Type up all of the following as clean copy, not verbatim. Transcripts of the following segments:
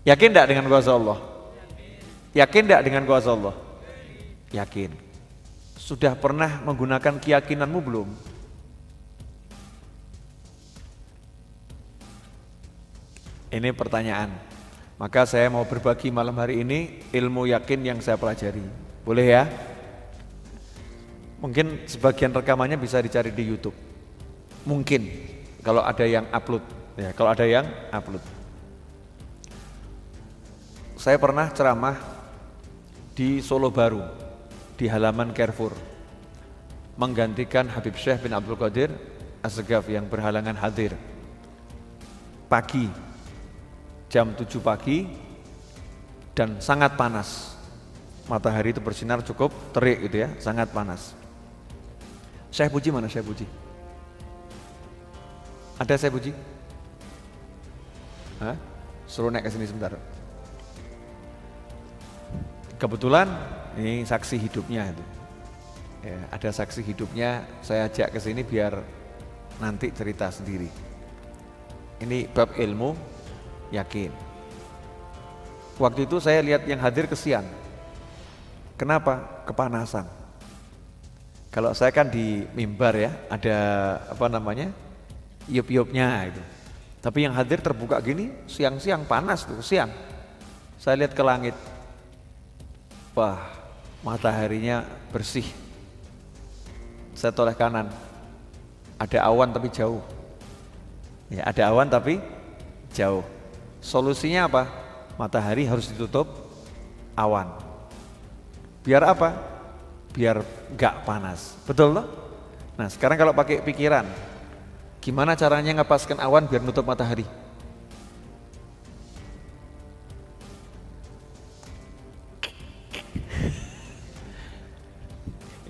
Yakin tidak dengan kuasa Allah? Yakin tidak dengan kuasa Allah? Yakin. Sudah pernah menggunakan keyakinanmu belum? Ini pertanyaan. Maka saya mau berbagi malam hari ini ilmu yakin yang saya pelajari. Boleh ya? Mungkin sebagian rekamannya bisa dicari di YouTube. Mungkin kalau ada yang upload, ya kalau ada yang upload. Saya pernah ceramah di Solo Baru, di halaman Carrefour, menggantikan Habib Syekh bin Abdul Qadir As-Segaf yang berhalangan hadir. Pagi, jam 7 pagi, dan sangat panas. Matahari itu bersinar cukup terik gitu ya, sangat panas. Syekh Puji mana Syekh Puji? Ada Syekh Puji? Hah? Suruh naik ke sini sebentar. Kebetulan ini saksi hidupnya itu. Ya, ada saksi hidupnya, saya ajak ke sini biar nanti cerita sendiri. Ini bab ilmu yakin. Waktu itu saya lihat yang hadir kesian. Kenapa? Kepanasan. Kalau saya kan di mimbar ya, ada apa namanya, iup-iupnya itu. Tapi yang hadir terbuka gini, siang-siang panas tuh, siang. Saya lihat ke langit, wah mataharinya bersih. Saya toleh kanan, ada awan tapi jauh. Ya, ada awan tapi jauh. Solusinya apa? Matahari harus ditutup awan. Biar apa? Biar gak panas, betul loh? Nah sekarang kalau pakai pikiran, gimana caranya ngepaskan awan biar nutup matahari?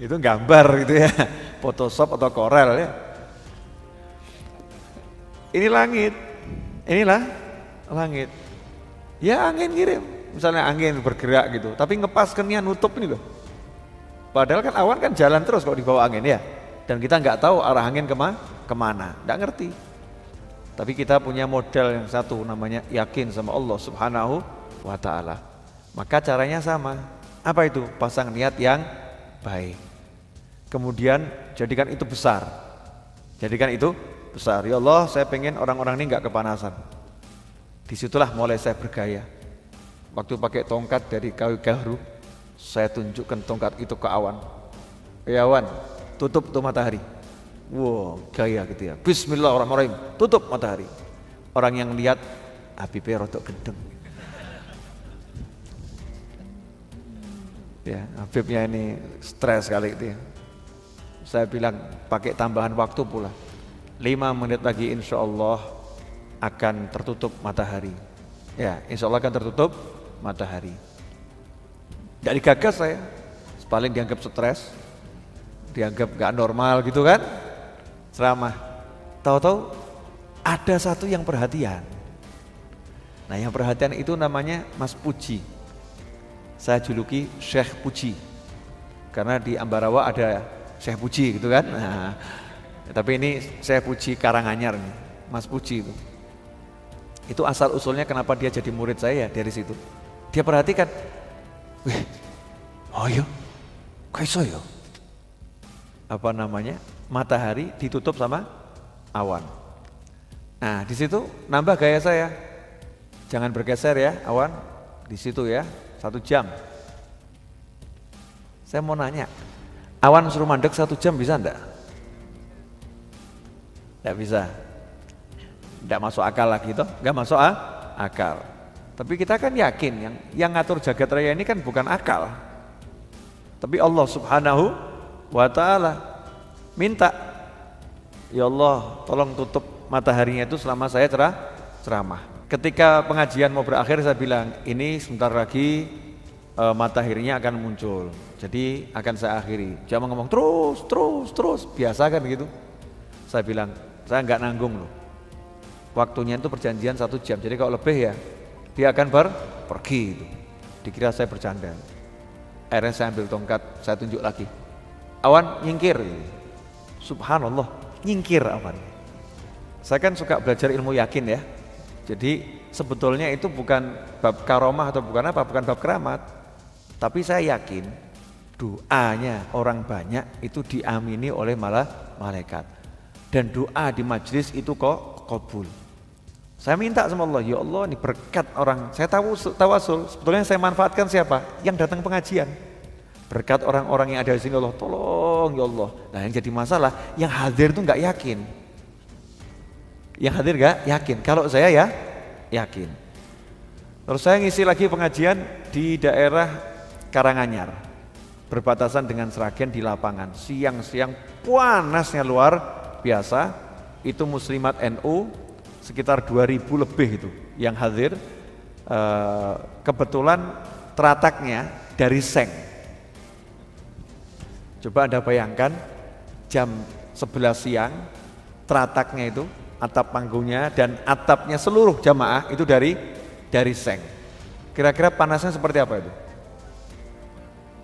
Itu gambar gitu ya, Photoshop atau Corel ya. Ini langit, inilah langit. Ya angin kirim, misalnya angin bergerak gitu, tapi ngepaskannya nutup ini loh. Padahal kan awan kan jalan terus kalau di bawah angin ya. Dan kita nggak tahu arah angin kemana, nggak ngerti. Tapi kita punya modal yang satu, namanya yakin sama Allah Subhanahu wa ta'ala. Maka caranya sama. Apa itu? Pasang niat yang baik. Kemudian jadikan itu besar. Jadikan itu besar. Ya Allah, saya pengen orang-orang ini nggak kepanasan. Disitulah mulai saya bergaya. Waktu pakai tongkat dari kayu gaharu, saya tunjukkan tongkat itu ke awan. Ya awan, tutup tuh matahari. Wow, gaya gitu ya. Bismillahirrahmanirrahim, tutup matahari. Orang yang lihat, Habibnya rodok gendeng. Ya, Habibnya ini stres kali itu ya. Saya bilang pakai tambahan waktu pula. 5 menit lagi insya Allah akan tertutup matahari. Ya, insya Allah akan tertutup matahari. Tidak digagas saya, paling dianggap stres, dianggap gak normal gitu kan, ceramah. Tahu-tahu ada satu yang perhatian. Nah yang perhatian itu namanya Mas Puji. Saya juluki Syekh Puji, karena di Ambarawa ada Syekh Puji gitu kan. Nah, tapi ini Syekh Puji Karanganyar nih, Mas Puji itu. Itu asal usulnya kenapa dia jadi murid saya ya, dari situ. Dia perhatikan, wih, oh iya, kaiso ya? Apa namanya? Matahari ditutup sama awan. Nah, di situ nambah gaya saya. Jangan bergeser ya, awan. Di situ ya, 1 jam. Saya mau nanya, awan suruh mandek 1 jam bisa enggak? Enggak bisa. Enggak masuk akal lagi toh? Enggak masuk akal. Tapi kita kan yakin yang ngatur jagat raya ini kan bukan akal. Tapi Allah Subhanahu wa ta'ala minta, ya Allah tolong tutup mataharinya itu selama saya ceramah. Ketika pengajian mau berakhir saya bilang, ini sebentar lagi mataharinya akan muncul. Jadi akan saya akhiri. Jangan ngomong terus, biasa kan gitu. Saya bilang, saya nggak nanggung loh. Waktunya itu perjanjian 1 jam. Jadi kalau lebih ya dia akan pergi itu. Dikira saya bercanda. Akhirnya saya ambil tongkat, saya tunjuk lagi. Awan nyingkir. Subhanallah, nyingkir awan. Saya kan suka belajar ilmu yakin ya. Jadi sebetulnya itu bukan bab karomah atau bukan apa, bukan bab keramat. Tapi saya yakin doanya orang banyak itu diamini oleh malaikat. Dan doa di majelis itu kok kabul. Saya minta sama Allah, ya Allah ini berkat orang, saya tawasul, sebetulnya saya manfaatkan siapa? Yang datang pengajian. Berkat orang-orang yang ada di sini Allah, tolong ya Allah. Nah yang jadi masalah, yang hadir itu nggak yakin. Yang hadir nggak yakin, kalau saya ya yakin. Terus saya ngisi lagi pengajian di daerah Karanganyar, berbatasan dengan Sragen di lapangan. Siang-siang panasnya luar biasa, itu muslimat NU, sekitar 2000 lebih itu yang hadir. Kebetulan terataknya dari seng. Coba Anda bayangkan jam 11 siang terataknya itu, atap panggungnya dan atapnya seluruh jamaah itu dari seng. Kira-kira panasnya seperti apa itu?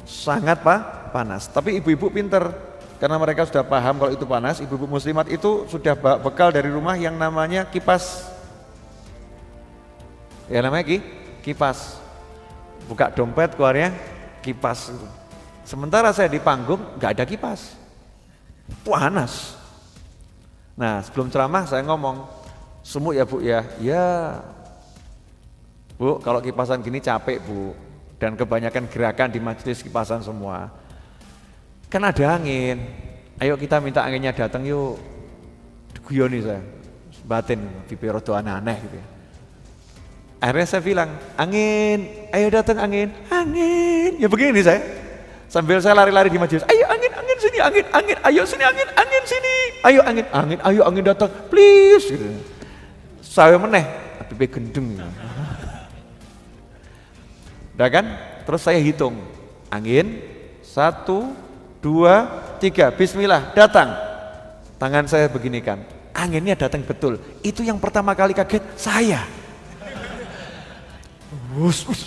Sangat panas. Tapi ibu-ibu pinter, karena mereka sudah paham kalau itu panas. Ibu-ibu muslimat itu sudah bawa bekal dari rumah yang namanya kipas. Ya namanya kipas. Buka dompet keluarnya kipas. Sementara saya di panggung nggak ada kipas. Panas. Nah sebelum ceramah saya ngomong, sumuk ya Bu ya. Ya Bu, kalau kipasan gini capek Bu. Dan kebanyakan gerakan di majelis kipasan semua. Kan ada angin, ayo kita minta anginnya datang yuk. Diguyoni saya, batin pipi rodo aneh gitu ya. Akhirnya saya bilang, angin, ayo datang angin, angin. Ya begini saya, sambil saya lari-lari di majelis, ayo angin, angin sini, angin, angin, ayo sini angin, angin sini, ayo angin, angin, ayo angin datang, please. Gitu. Saya meneh, pipi gendeng. Udah kan? Terus saya hitung, angin, 1, 2, 3, bismillah, datang. Tangan saya beginikan, anginnya datang betul. Itu yang pertama kali kaget saya.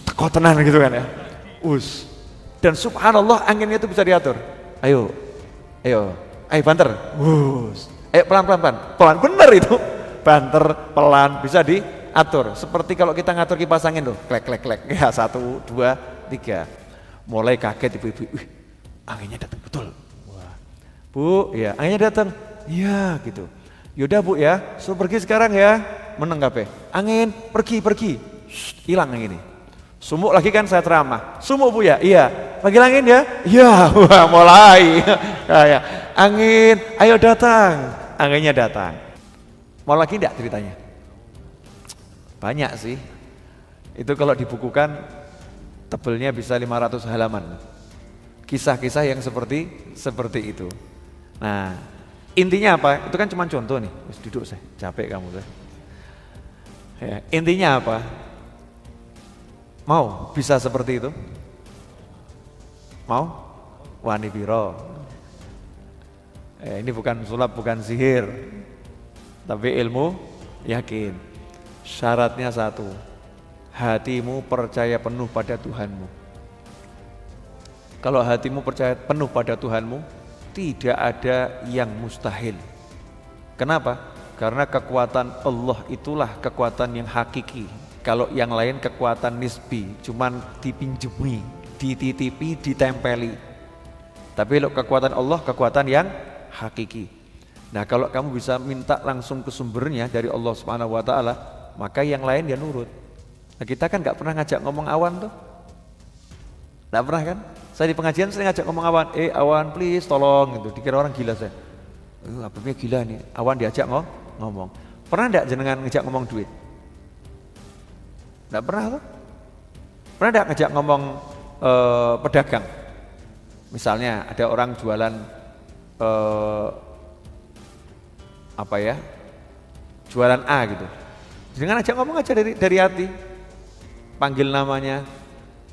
Teko tenan gitu kan ya. Dan subhanallah anginnya itu bisa diatur. Ayo banter. Ayo pelan, bener itu. Banter, pelan, bisa diatur. Seperti kalau kita ngatur kipas angin tuh, klek. Ya 1, 2, 3. Mulai kaget ibu-ibu. Anginnya datang betul. Wah. Bu, ya anginnya datang. Iya gitu. Yaudah Bu ya, suruh pergi sekarang ya. Meneng kabeh. Angin, pergi. Hilang angin ini. Sumuk lagi kan saya ceramah. Sumuk Bu ya? Iya. Panggil angin ya? Iya. Wah, mulai. Kayak angin, ayo datang. Anginnya datang. Mau lagi enggak ceritanya? Banyak sih. Itu kalau dibukukan tebelnya bisa 500 halaman. Kisah-kisah yang seperti itu. Nah, intinya apa? Itu kan cuma contoh nih. Duduk saya, capek kamu saya. Ya, intinya apa? Mau bisa seperti itu? Mau? Wani biro. Ini bukan sulap, bukan sihir. Tapi ilmu yakin. Syaratnya satu. Hatimu percaya penuh pada Tuhanmu. Kalau hatimu percaya penuh pada Tuhanmu, tidak ada yang mustahil. Kenapa? Karena kekuatan Allah itulah kekuatan yang hakiki. Kalau yang lain kekuatan nisbi, cuman dipinjemi, dititipi, ditempeli. Tapi kalau kekuatan Allah, kekuatan yang hakiki. Nah kalau kamu bisa minta langsung ke sumbernya dari Allah Subhanahu Wa Taala, maka yang lain dia nurut. Nah kita kan nggak pernah ngajak ngomong awan tuh, nggak pernah kan? Saya di pengajian sering ngajak ngomong awan, awan please tolong gitu. Dikira orang gila saya. Abangnya gila nih, awan diajak ngomong. Pernah enggak jenengan ngajak ngomong duit? Enggak pernah tuh. Pernah enggak ngajak ngomong pedagang? Misalnya ada orang jualan jualan A gitu. Jenengan ajak ngomong aja dari hati. Panggil namanya.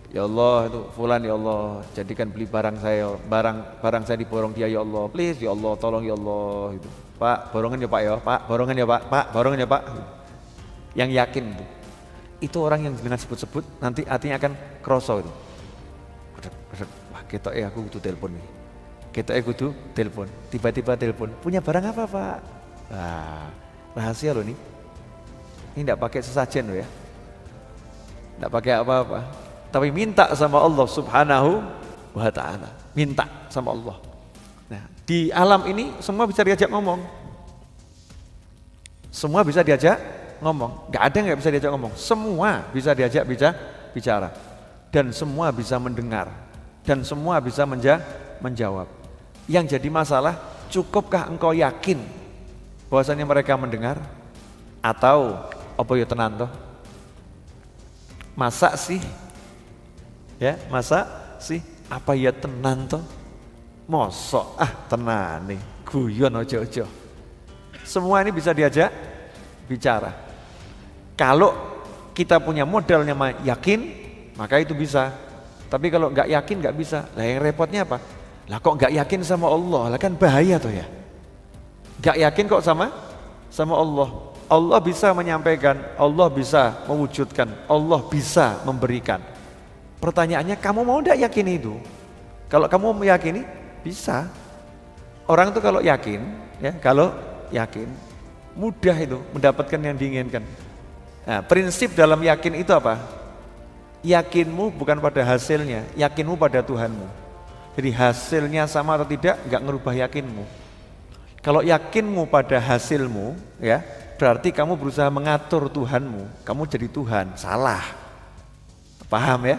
Ya Allah itu fulan ya Allah, jadikan beli barang saya, barang saya diborong dia ya Allah, please ya Allah, tolong ya Allah gitu. Pak, borongan ya Pak ya, Pak, borongan ya Pak, borongan ya Pak. Yang yakin itu orang yang dengan sebut-sebut nanti hatinya akan kroso itu. Wah, ketok aku kudu telepon nih. Ketok kudu telepon. Tiba-tiba telepon, punya barang apa Pak? Nah, rahasia loh nih. Ini tidak pakai sesajen loh ya. Tidak pakai apa-apa. Tapi minta sama Allah Subhanahu wa ta'ala. Minta sama Allah. Nah, di alam ini semua bisa diajak ngomong. Semua bisa diajak ngomong. Gak ada yang gak bisa diajak ngomong. Semua bisa diajak bicara. Dan semua bisa mendengar. Dan semua bisa menjawab. Yang jadi masalah, cukupkah engkau yakin bahwasanya mereka mendengar? Atau apa ya tenan toh? Masa sih? Ya, masa sih? Apa ya tenan toh? Mosok tenan nih, guyon ojo-ojo. Semua ini bisa diajak bicara. Kalau kita punya modalnya yakin, maka itu bisa. Tapi kalau nggak yakin nggak bisa. Lah yang repotnya apa? Lah kok nggak yakin sama Allah? Lah kan bahaya tuh ya. Nggak yakin kok sama Allah. Allah bisa menyampaikan, Allah bisa mewujudkan, Allah bisa memberikan. Pertanyaannya, kamu mau tidak yakin itu? Kalau kamu meyakini, bisa. Orang itu kalau yakin, mudah itu mendapatkan yang diinginkan. Nah, prinsip dalam yakin itu apa? Yakinmu bukan pada hasilnya, yakinmu pada Tuhanmu. Jadi hasilnya sama atau tidak, nggak ngerubah yakinmu. Kalau yakinmu pada hasilmu, ya berarti kamu berusaha mengatur Tuhanmu. Kamu jadi Tuhan, salah. Paham ya?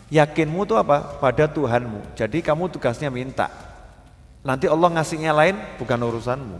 Yakinmu itu apa? Pada Tuhanmu. Jadi kamu tugasnya minta. Nanti Allah ngasihnya lain, bukan urusanmu.